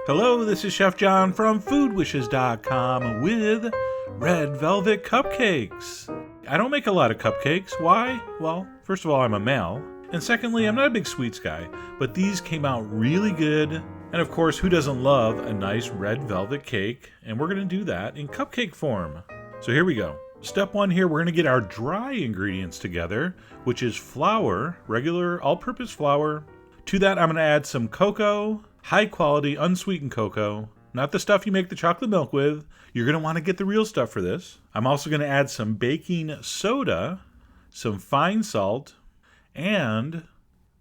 Hello, this is Chef John from foodwishes.com with Red Velvet Cupcakes. I don't make a lot of cupcakes. Why? Well, first of all, I'm a male. And secondly, I'm not a big sweets guy. But these came out really good. And of course, who doesn't love a nice red velvet cake? And we're going to do that in cupcake form. So here we go. Step one here, we're going to get our dry ingredients together, which is flour, regular all-purpose flour. To that, I'm going to add some cocoa, high-quality, unsweetened cocoa, not the stuff you make the chocolate milk with. You're going to want to get the real stuff for this. I'm also going to add some baking soda, some fine salt, and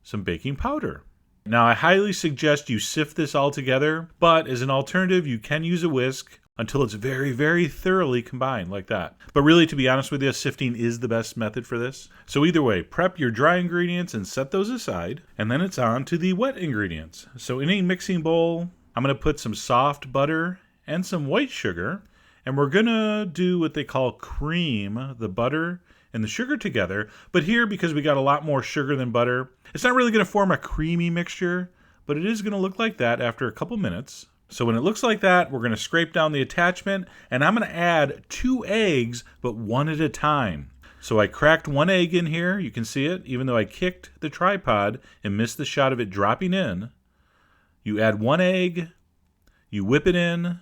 some baking powder. Now, I highly suggest you sift this all together, but as an alternative, you can use a whisk until it's very, very thoroughly combined like that. But really, to be honest with you, sifting is the best method for this. So either way, prep your dry ingredients and set those aside, and then it's on to the wet ingredients. So in a mixing bowl, I'm going to put some soft butter and some white sugar, and we're going to do what they call cream the butter and the sugar together. But here, because we got a lot more sugar than butter, it's not really going to form a creamy mixture, but it is going to look like that after a couple minutes. So when it looks like that, we're going to scrape down the attachment, and I'm going to add 2 eggs, but one at a time. So I cracked 1 egg in here. You can see it, even though I kicked the tripod and missed the shot of it dropping in. You add 1 egg, you whip it in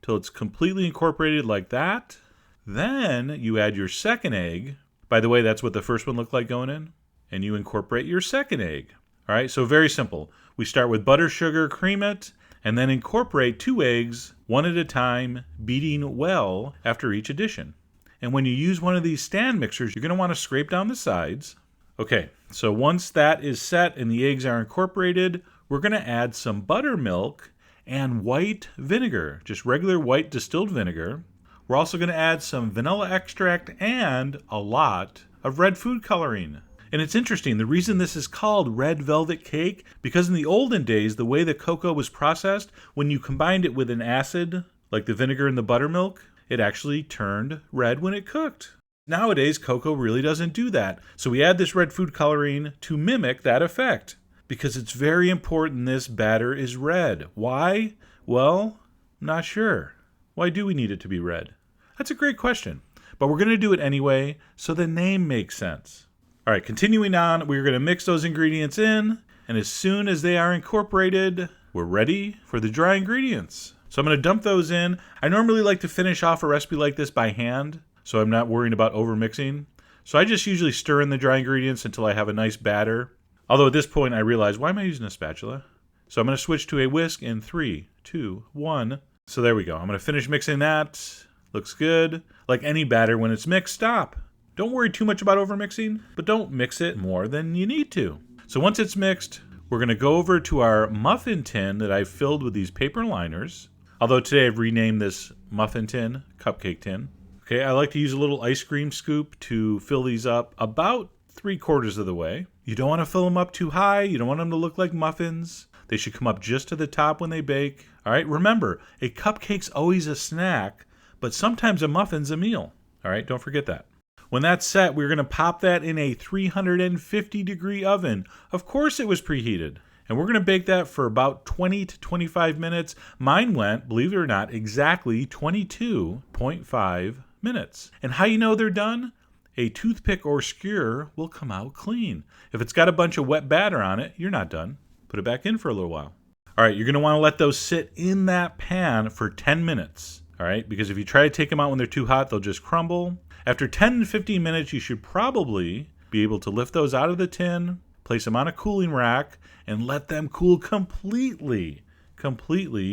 till it's completely incorporated like that. Then you add your second egg. By the way, that's what the first one looked like going in. And you incorporate your second egg. All right, so very simple. We start with butter, sugar, cream it, and then incorporate 2 eggs, one at a time, beating well after each addition. And when you use one of these stand mixers, you're going to want to scrape down the sides. Okay, so once that is set and the eggs are incorporated, we're going to add some buttermilk and white vinegar, just regular white distilled vinegar. We're also going to add some vanilla extract and a lot of red food coloring. And it's interesting, the reason this is called red velvet cake, because in the olden days, the way the cocoa was processed, when you combined it with an acid, like the vinegar and the buttermilk, it actually turned red when it cooked. Nowadays, cocoa really doesn't do that. So we add this red food coloring to mimic that effect, because it's very important this batter is red. Why? Well, I'm not sure. Why do we need it to be red? That's a great question. But we're going to do it anyway, so the name makes sense. All right, continuing on, we're going to mix those ingredients in, and as soon as they are incorporated, we're ready for the dry ingredients. So I'm going to dump those in. I normally like to finish off a recipe like this by hand, so I'm not worrying about over-mixing. So I just usually stir in the dry ingredients until I have a nice batter. Although at this point I realize, why am I using a spatula? So I'm going to switch to a whisk in 3, 2, 1. So there we go. I'm going to finish mixing that. Looks good. Like any batter, when it's mixed, stop. Don't worry too much about overmixing, but don't mix it more than you need to. So once it's mixed, we're going to go over to our muffin tin that I've filled with these paper liners. Although today I've renamed this muffin tin, cupcake tin. Okay, I like to use a little ice cream scoop to fill these up about 3/4 of the way. You don't want to fill them up too high. You don't want them to look like muffins. They should come up just to the top when they bake. All right, remember, a cupcake's always a snack, but sometimes a muffin's a meal. All right, don't forget that. When that's set, we're going to pop that in a 350-degree oven. Of course it was preheated. And we're going to bake that for about 20 to 25 minutes. Mine went, believe it or not, exactly 22.5 minutes. And how you know they're done? A toothpick or skewer will come out clean. If it's got a bunch of wet batter on it, you're not done. Put it back in for a little while. All right, you're going to want to let those sit in that pan for 10 minutes. All right, because if you try to take them out when they're too hot, they'll just crumble. After 10 to 15 minutes, you should probably be able to lift those out of the tin, place them on a cooling rack, and let them cool completely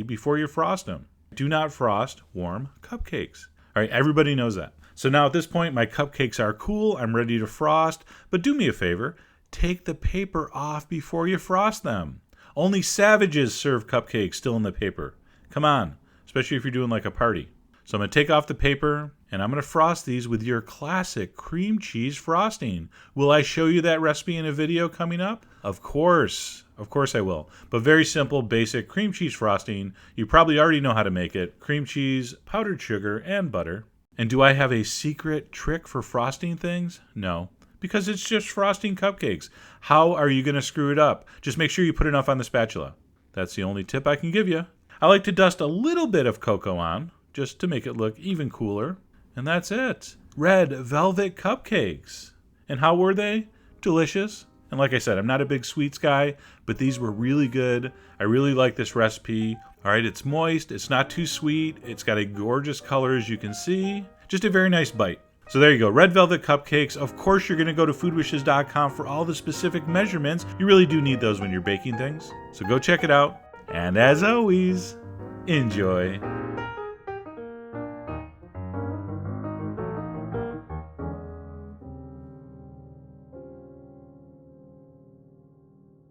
before you frost them. Do not frost warm cupcakes. All right, everybody knows that. So now at this point, my cupcakes are cool. I'm ready to frost. But do me a favor, take the paper off before you frost them. Only savages serve cupcakes still in the paper. Come on, especially if you're doing like a party. So I'm going to take off the paper, and I'm going to frost these with your classic cream cheese frosting. Will I show you that recipe in a video coming up? Of course I will. But very simple, basic cream cheese frosting. You probably already know how to make it. Cream cheese, powdered sugar, and butter. And do I have a secret trick for frosting things? No, because it's just frosting cupcakes. How are you going to screw it up? Just make sure you put enough on the spatula. That's the only tip I can give you. I like to dust a little bit of cocoa on, just to make it look even cooler. And that's it. Red velvet cupcakes. And how were they? Delicious. And like I said, I'm not a big sweets guy, but these were really good. I really like this recipe. All right, it's moist. It's not too sweet. It's got a gorgeous color, as you can see. Just a very nice bite. So there you go, red velvet cupcakes. Of course, you're going to go to foodwishes.com for all the specific measurements. You really do need those when you're baking things. So go check it out. And as always, enjoy.